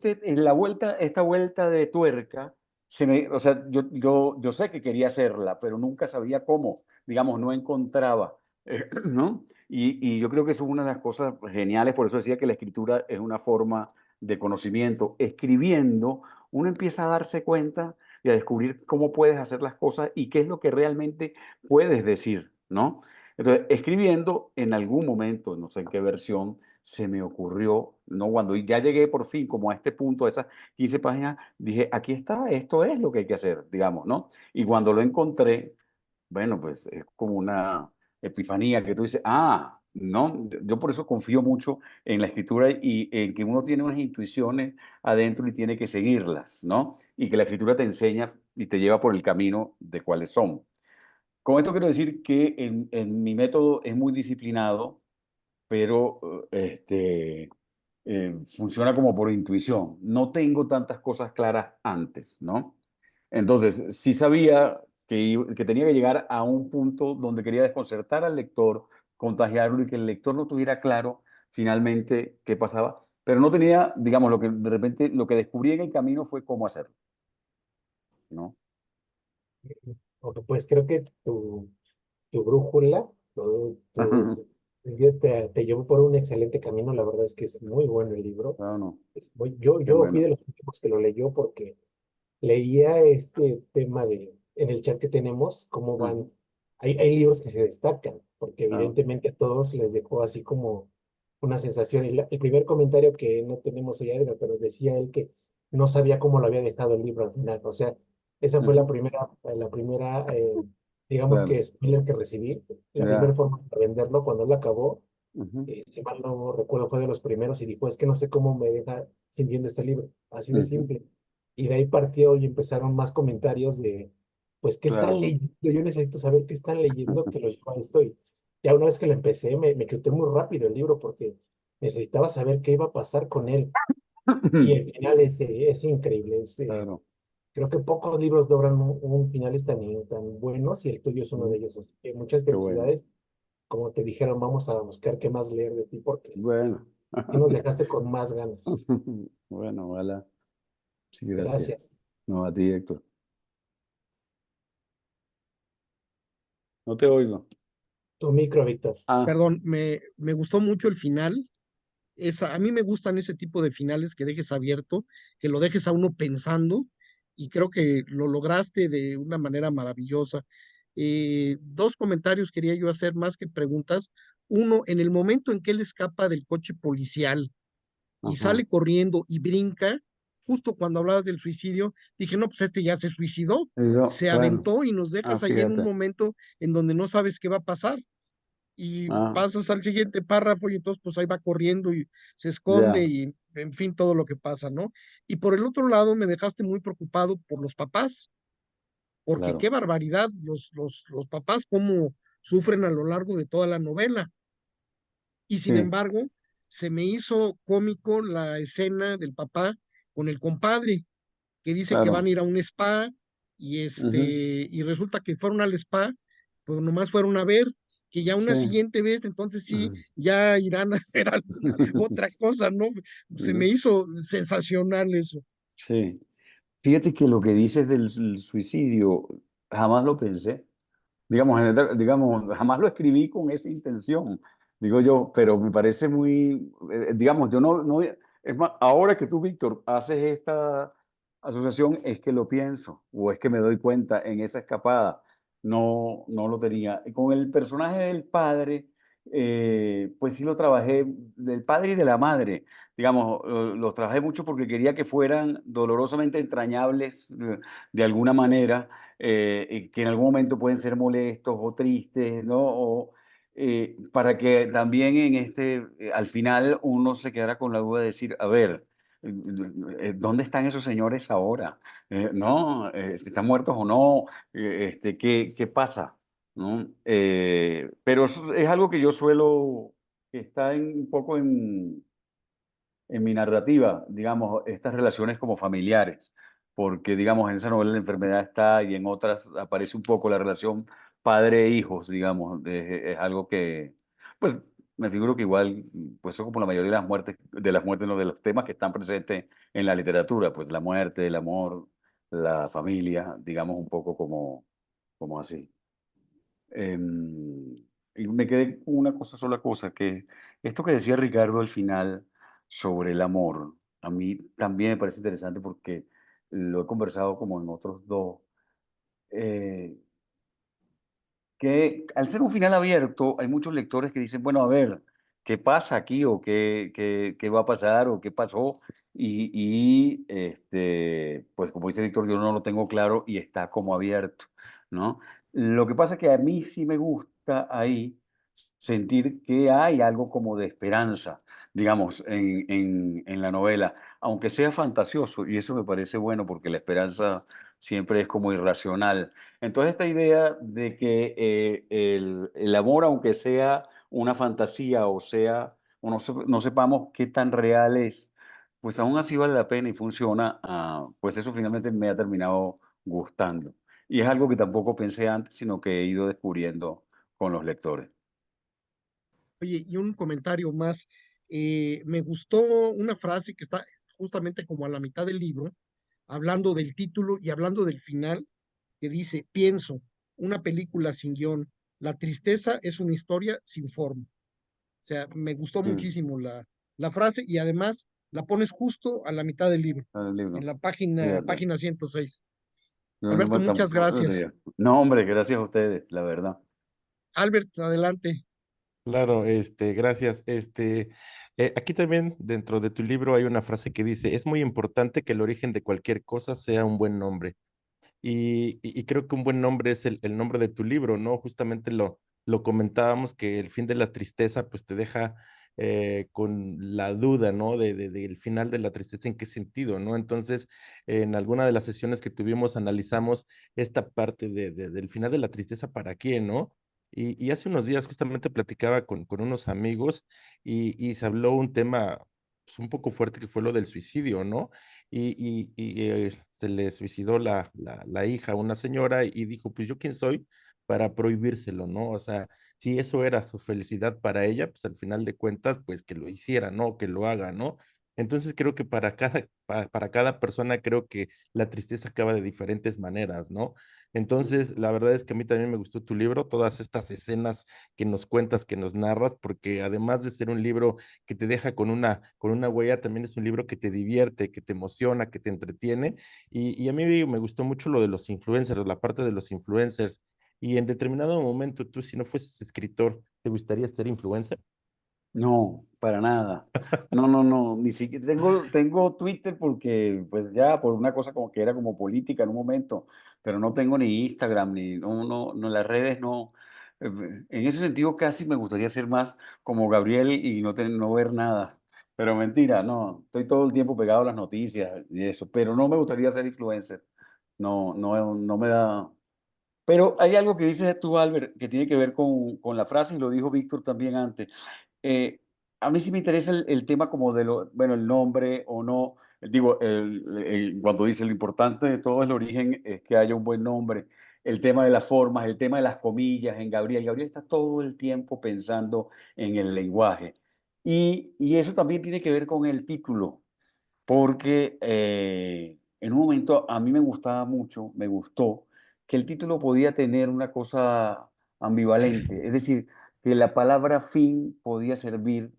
esta vuelta de tuerca, o sea, yo sé que quería hacerla, pero nunca sabía cómo, digamos, no encontraba, ¿no? Y yo creo que eso es una de las cosas geniales, por eso decía que la escritura es una forma de conocimiento. Escribiendo, uno empieza a darse cuenta y a descubrir cómo puedes hacer las cosas y qué es lo que realmente puedes decir, ¿no? Entonces, escribiendo, en algún momento, no sé en qué versión, se me ocurrió, ¿no? Cuando ya llegué por fin como a este punto, a esas 15 páginas, dije, aquí está, esto es lo que hay que hacer, digamos, ¿no? Y cuando lo encontré, bueno, pues es como una epifanía que tú dices, no, yo por eso confío mucho en la escritura y en que uno tiene unas intuiciones adentro y tiene que seguirlas, ¿no? Y que la escritura te enseña y te lleva por el camino de cuáles son. Con esto quiero decir que en mi método es muy disciplinado, pero funciona como por intuición. No tengo tantas cosas claras antes, ¿no? Entonces, sí sabía que tenía que llegar a un punto donde quería desconcertar al lector, contagiarlo y que el lector no tuviera claro finalmente qué pasaba, pero no tenía, digamos, lo que de repente, lo que descubrí en el camino fue cómo hacerlo, ¿no? porque pues creo que tu brújula, te llevó por un excelente camino, la verdad es que es muy bueno el libro. No, no, qué Yo fui bueno. de los últimos que lo leyó porque leía este tema en el chat que tenemos, cómo Ujú, van, hay libros que se destacan, porque claro, evidentemente a todos les dejó así como una sensación. Y el primer comentario que no tenemos hoy, Edgar, pero decía él que no sabía cómo lo había dejado el libro al final. O sea, esa fue ujú, digamos claro, que spoiler que recibí, la primera ya, forma de venderlo cuando él acabó. Si mal no recuerdo, fue de los primeros y dijo, es que no sé cómo me deja sintiendo este libro, así de simple. Y de ahí partió y empezaron más comentarios de, pues, ¿qué están Claro. leyendo? Yo necesito saber qué están leyendo, que lo llevo a esto. Y ya una vez que lo empecé, me quedé muy rápido el libro porque necesitaba saber qué iba a pasar con él. Y el final es increíble. Claro, Creo que pocos libros logran finales tan buenos y el tuyo es uno de ellos. Así que muchas qué bueno. felicidades. Como te dijeron, vamos a buscar qué más leer de ti porque Bueno. sí nos dejaste con más ganas. Bueno, ojalá. Sí, gracias. Gracias. No, a ti, Héctor. No te oigo. Tu micro, Víctor. Perdón, me gustó mucho el final. A mí me gustan ese tipo de finales que dejes abierto, que lo dejes a uno pensando, y creo que lo lograste de una manera maravillosa. Dos comentarios quería yo hacer más que preguntas. Uno, en el momento en que él escapa del coche policial y Ajá. sale corriendo y brinca, justo cuando hablabas del suicidio, dije, no, pues este ya se suicidó, Y yo, se bueno, aventó y nos dejas ahí en un fíjate. momento en donde no sabes qué va a pasar y Ah, pasas al siguiente párrafo y entonces pues ahí va corriendo y se esconde ya, y en fin todo lo que pasa, ¿no? Y por el otro lado me dejaste muy preocupado por los papás, porque qué claro. barbaridad los papás cómo sufren a lo largo de toda la novela. Y sin Sí, embargo, se me hizo cómico la escena del papá con el compadre, que dice que van a claro. ir a un spa y Ujú, y resulta que fueron al spa, pues nomás fueron a ver, que ya una sí. siguiente vez, entonces sí, Ujú. ya irán a hacer alguna otra cosa, ¿no? Se me hizo sensacional eso. Sí. Fíjate que lo que dices del suicidio, jamás lo pensé. Digamos, jamás lo escribí con esa intención, digo yo, pero me parece muy, digamos, yo no, es más, ahora que tú, Víctor, haces esta asociación, es que lo pienso, o es que me doy cuenta en esa escapada, no lo tenía. Y con el personaje del padre, pues sí lo trabajé, del padre y de la madre, digamos, los trabajé mucho porque quería que fueran dolorosamente entrañables, de alguna manera, y que en algún momento pueden ser molestos o tristes, ¿no? O, para que también al final uno se quedara con la duda de decir, a ver, ¿dónde están esos señores ahora? ¿No? ¿Están muertos o no? ¿Qué pasa? ¿No? Pero eso es algo que yo suelo, que está un poco en mi narrativa, digamos, estas relaciones como familiares, porque, digamos, en esa novela la enfermedad está y en otras aparece un poco la relación padre-hijos, digamos, es algo que, pues, me figuro que igual, pues, son como la mayoría de las muertes, no, de los temas que están presentes en la literatura, pues, la muerte, el amor, la familia, digamos, un poco como así. Em, y me quedé con una sola cosa, que esto que decía Ricardo al final sobre el amor, a mí también me parece interesante porque lo he conversado como en otros dos, eh, que al ser un final abierto, hay muchos lectores que dicen, bueno, a ver, ¿qué pasa aquí? ¿O qué va a pasar? ¿O qué pasó? Pues como dice Víctor, yo no lo tengo claro y está como abierto, ¿no? Lo que pasa es que a mí sí me gusta ahí sentir que hay algo como de esperanza, digamos, en la novela, aunque sea fantasioso, y eso me parece bueno porque la esperanza siempre es como irracional. Entonces, esta idea de que el amor, aunque sea una fantasía o no sepamos qué tan real es, pues aún así vale la pena y funciona, pues eso finalmente me ha terminado gustando. Y es algo que tampoco pensé antes, sino que he ido descubriendo con los lectores. Oye, y un comentario más. Me gustó una frase que está justamente como a la mitad del libro, hablando del título y hablando del final, que dice, pienso, una película sin guión, la tristeza es una historia sin forma. O sea, me gustó Mm, muchísimo la frase y además la pones justo a la mitad del libro, el en libro, la página, fíjate. página 106. No Alberto, me muchas tampoco lo gracias. tenía. No, hombre, gracias a ustedes, la verdad. Albert, adelante. Claro, gracias. Aquí también dentro de tu libro hay una frase que dice, es muy importante que el origen de cualquier cosa sea un buen nombre. Y creo que un buen nombre es el nombre de tu libro, ¿no? Justamente lo comentábamos que el fin de la tristeza pues te deja con la duda, ¿no? Del final de la tristeza, ¿en qué sentido, no? Entonces, en alguna de las sesiones que tuvimos analizamos esta parte del final de la tristeza, ¿para quién, no? Y hace unos días justamente platicaba con unos amigos y se habló un tema pues, un poco fuerte que fue lo del suicidio, ¿no? Se le suicidó la hija a una señora y dijo, pues yo quién soy para prohibírselo, ¿no? O sea, si eso era su felicidad para ella, pues al final de cuentas, pues que lo hiciera, ¿no? Que lo haga, ¿no? Entonces creo que para cada persona creo que la tristeza acaba de diferentes maneras, ¿no? Entonces, la verdad es que a mí también me gustó tu libro, todas estas escenas que nos cuentas, que nos narras, porque además de ser un libro que te deja con una huella, también es un libro que te divierte, que te emociona, que te entretiene. Y a mí me gustó mucho lo de los influencers, la parte de los influencers. Y en determinado momento, tú, si no fueses escritor, ¿te gustaría ser influencer? No, para nada. No, no, no, ni siquiera tengo Twitter porque, pues ya, por una cosa como que era como política en un momento, pero no tengo ni Instagram, no, las redes no. En ese sentido, casi me gustaría ser más como Gabriel y no ver nada. Pero mentira, no, estoy todo el tiempo pegado a las noticias y eso, pero no me gustaría ser influencer. No, no, no me da. Pero hay algo que dices tú, Albert, que tiene que ver con la frase, y lo dijo Víctor también antes. Eh, a mí sí me interesa el tema como de bueno, el nombre o no. Digo, cuando dice lo importante de todo el origen es que haya un buen nombre. El tema de las formas, el tema de las comillas en Gabriel. Gabriel está todo el tiempo pensando en el lenguaje. Y eso también tiene que ver con el título. Porque en un momento a mí me gustaba mucho, me gustó, que el título podía tener una cosa ambivalente, es decir, que la palabra fin podía servir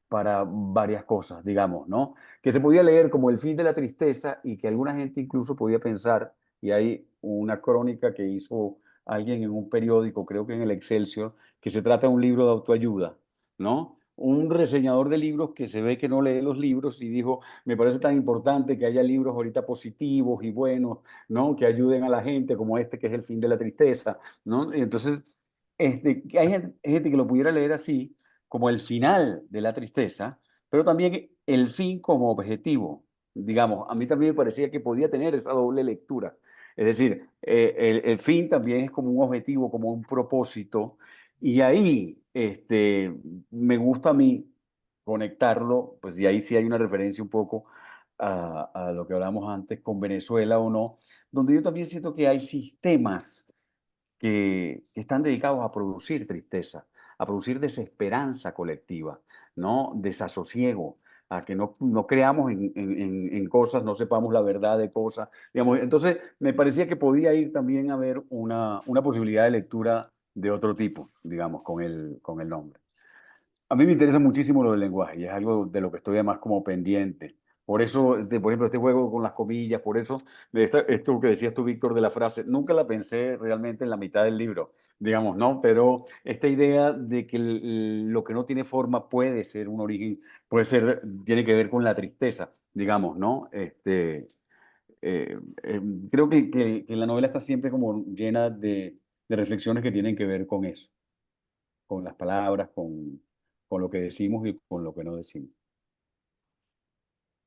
para varias cosas, digamos, ¿no? Que se podía leer como el fin de la tristeza y que alguna gente incluso podía pensar, y hay una crónica que hizo alguien en un periódico, creo que en el Excelsior, que se trata de un libro de autoayuda, ¿no? Un reseñador de libros que se ve que no lee los libros y dijo, me parece tan importante que haya libros ahorita positivos y buenos, ¿no? Que ayuden a la gente, como este que es El fin de la tristeza, ¿no? Y entonces, hay gente que lo pudiera leer así, como el final de la tristeza, pero también el fin como objetivo. Digamos, a mí también me parecía que podía tener esa doble lectura. Es decir, el fin también es como un objetivo, como un propósito, y ahí me gusta a mí conectarlo, pues y ahí sí hay una referencia un poco a lo que hablamos antes con Venezuela o no, donde yo también siento que hay sistemas que están dedicados a producir tristeza, a producir desesperanza colectiva, ¿no? Desasosiego, a que no creamos en cosas, no sepamos la verdad de cosas, digamos. Entonces, me parecía que podía ir también a haber una posibilidad de lectura de otro tipo, digamos, con el nombre. A mí me interesa muchísimo lo del lenguaje y es algo de lo que estoy además como pendiente. Por eso, por ejemplo, este juego con las comillas, por eso, esto que decías tú, Víctor, de la frase, nunca la pensé realmente en la mitad del libro, digamos, ¿no? Pero esta idea de que lo que no tiene forma puede ser un origen, tiene que ver con la tristeza, digamos, ¿no? Eh, eh, Creo que la novela está siempre como llena de reflexiones que tienen que ver con eso, con las palabras, con lo que decimos y con lo que no decimos.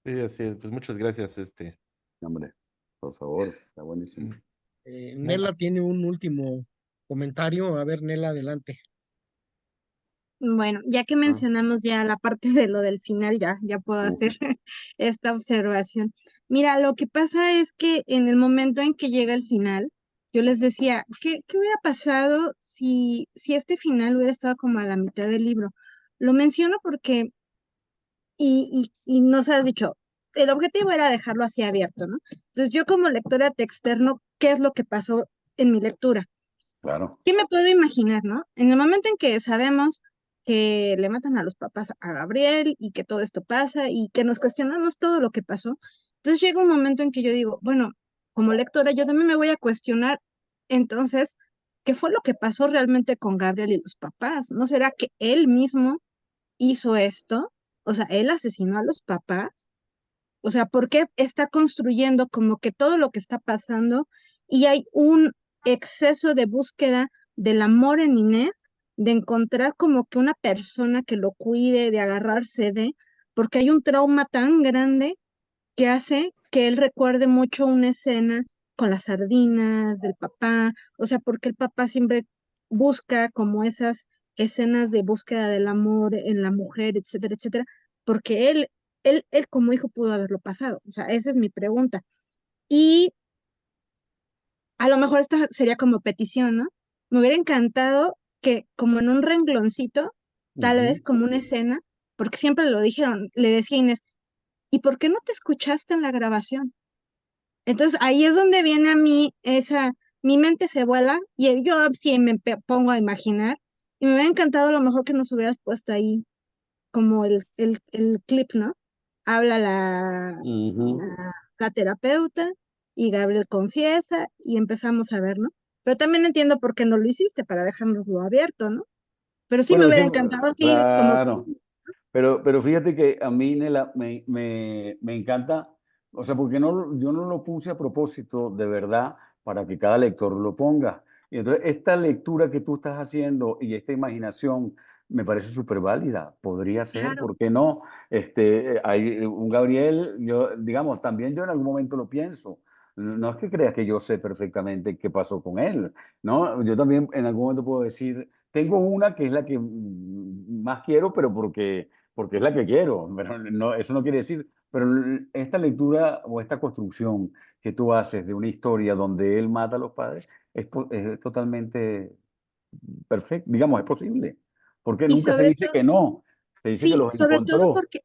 Sí, así es. Pues muchas gracias, Hombre, por favor, está buenísimo. Nela tiene un último comentario. A ver, Nela, adelante. Bueno, ya que mencionamos ya la parte de lo del final, ya puedo hacer esta observación. Mira, lo que pasa es que en el momento en que llega el final, yo les decía, ¿qué hubiera pasado si este final hubiera estado como a la mitad del libro? Lo menciono porque, y nos has dicho, el objetivo era dejarlo así abierto, ¿no? Entonces yo como lectora te externo, ¿qué es lo que pasó en mi lectura? Claro. ¿Qué me puedo imaginar, no? En el momento en que sabemos que le matan a los papás a Gabriel y que todo esto pasa y que nos cuestionamos todo lo que pasó, entonces llega un momento en que yo digo, bueno, como lectora yo también me voy a cuestionar, entonces, ¿qué fue lo que pasó realmente con Gabriel y los papás? ¿No será que él mismo hizo esto? O sea, él asesinó a los papás. O sea, ¿por qué está construyendo como que todo lo que está pasando y hay un exceso de búsqueda del amor en Inés de encontrar como que una persona que lo cuide, de agarrarse de, porque hay un trauma tan grande que hace que él recuerde mucho una escena con las sardinas del papá, o sea, porque el papá siempre busca como esas escenas de búsqueda del amor en la mujer, etcétera, etcétera, porque él como hijo pudo haberlo pasado, o sea, esa es mi pregunta. Y a lo mejor esta sería como petición, ¿no? Me hubiera encantado que como en un rengloncito, tal vez como una escena, porque siempre lo dijeron, le decía a Inés, ¿y por qué no te escuchaste en la grabación? Entonces ahí es donde viene a mí mi mente se vuela y yo sí pongo a imaginar y me hubiera encantado a lo mejor que nos hubieras puesto ahí como el clip, ¿no? Habla la terapeuta y Gabriel confiesa y empezamos a ver, ¿no? Pero también entiendo por qué no lo hiciste, para dejárnoslo abierto, ¿no? Pero sí me Bueno, es hubiera que, encantado así como... claro, pero fíjate que a mí, Nela, me encanta, o sea, porque yo no lo puse a propósito de verdad para que cada lector lo ponga. Y entonces, esta lectura que tú estás haciendo y esta imaginación me parece súper válida. Podría ser, Claro, ¿por qué no? Hay un Gabriel, yo, digamos, también yo en algún momento lo pienso. No es que creas que yo sé perfectamente qué pasó con él, ¿no? Yo también en algún momento puedo decir, tengo una que es la que más quiero, pero porque es la que quiero, pero no, eso no quiere decir, pero esta lectura o esta construcción que tú haces de una historia donde él mata a los padres es totalmente perfecto, digamos, es posible, porque y nunca se sobre dice todo, que no, se dice que sí, los sobre todo encontró porque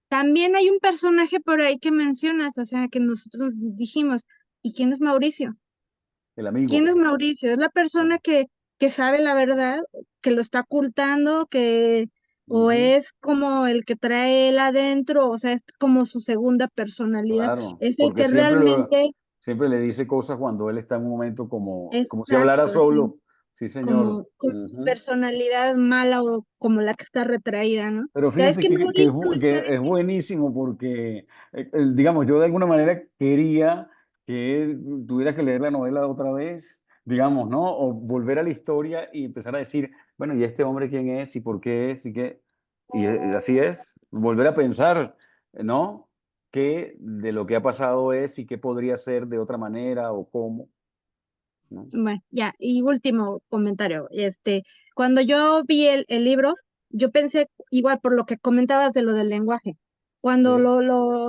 también hay un personaje por ahí que mencionas, o sea, que nosotros dijimos, ¿y quién es Mauricio? el ¿Quién amigo. es Mauricio? Es la persona que sabe la verdad, que lo está ocultando, o Ujú, es como el que trae él adentro, o sea, es como su segunda personalidad, claro, es el porque que realmente, siempre le dice cosas cuando él está en un momento como si hablara exacto, sí, solo. Sí, señor. como su Ujú. personalidad mala o como la que está retraída, ¿no? O Pero sea, es fíjate que Mauricio está que es buenísimo porque, digamos, yo de alguna manera quería que tuviera que leer la novela otra vez, digamos, ¿no? O volver a la historia y empezar a decir, bueno, ¿y este hombre quién es? ¿Y por qué es? Y así es, volver a pensar, ¿no? ¿Qué de lo que ha pasado es y qué podría ser de otra manera o cómo, ¿no? Bueno, ya, y último comentario. Cuando yo vi el libro, yo pensé, igual por lo que comentabas de lo del lenguaje, cuando Sí.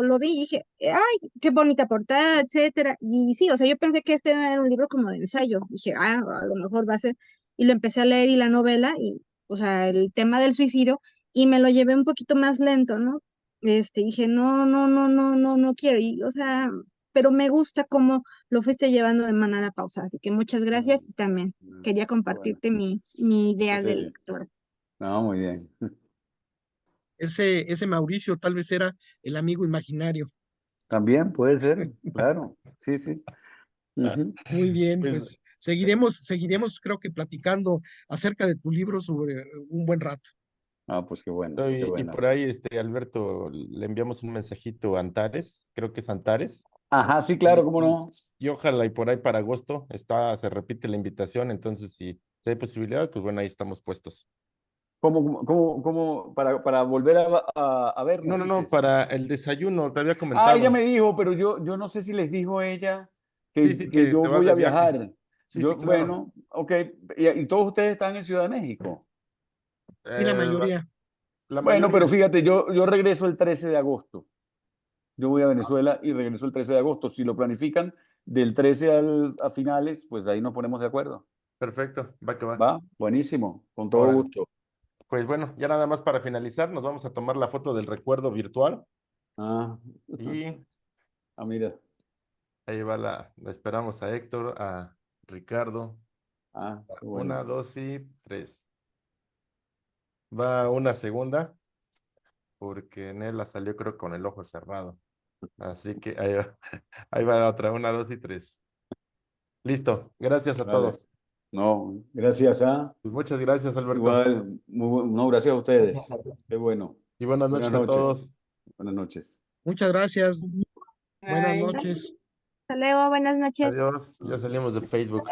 lo vi, dije, ay, qué bonita portada, etcétera. Y sí, o sea, yo pensé que este era un libro como de ensayo. Dije, a lo mejor va a ser. Y lo empecé a leer y la novela, y, o sea, el tema del suicidio, y me lo llevé un poquito más lento, ¿no? Dije, no, no, no, no, no, no quiero. Y, o sea, pero me gusta cómo lo fuiste llevando de manera pausada. Así que muchas Mm, gracias y también quería bueno, compartirte mi idea de sí. lectura. No, muy bien. Ese Mauricio tal vez era el amigo imaginario. También puede ser, claro. Sí, sí. Ujú. Muy bien, Pues, pues seguiremos creo que platicando acerca de tu libro sobre un buen rato. Ah, pues qué bueno, no, qué y bueno. por ahí, Alberto, le enviamos un mensajito a Antares, creo que es Antares, Ajá, sí, claro, y, cómo y, no. y ojalá y por ahí para agosto se repite la invitación, entonces si hay posibilidad, pues bueno, ahí estamos puestos. Para volver a No, vernos, no, no, dices? para el desayuno, te había Ah, ella comentado. me dijo, pero yo no sé si les dijo ella Sí, sí, que que yo te vas voy de a viaje. viajar. Sí, sí, Yo, claro. bueno, ok. Y todos ustedes están en Ciudad de México. Sí, la Eh, la, mayoría. la Bueno, mayoría, pero fíjate, yo regreso el 13 de agosto. Yo voy a Venezuela y regreso el 13 de agosto. Si lo planifican del 13 a finales, pues ahí nos ponemos de acuerdo. perfecto, va que va. ¿Va? Buenísimo, con todo Órale. gusto. Pues bueno, ya nada más para finalizar, nos vamos a tomar la foto del recuerdo virtual Ah, y ah, mira. ahí va esperamos a Héctor, a Ricardo. Ah, qué Una, bueno. dos y tres. Va una segunda, porque Nela salió creo con el ojo cerrado. Así que ahí va la otra, una, dos y tres. Listo, gracias a Vale. todos. No, gracias, Pues muchas gracias, Alberto. igual, no, gracias a ustedes. Qué bueno. Y buenas Buenas noches a noches. todos. Buenas noches. Muchas gracias. Buenas Ay. noches. Hasta luego, buenas noches. Adiós, ya salimos de Facebook.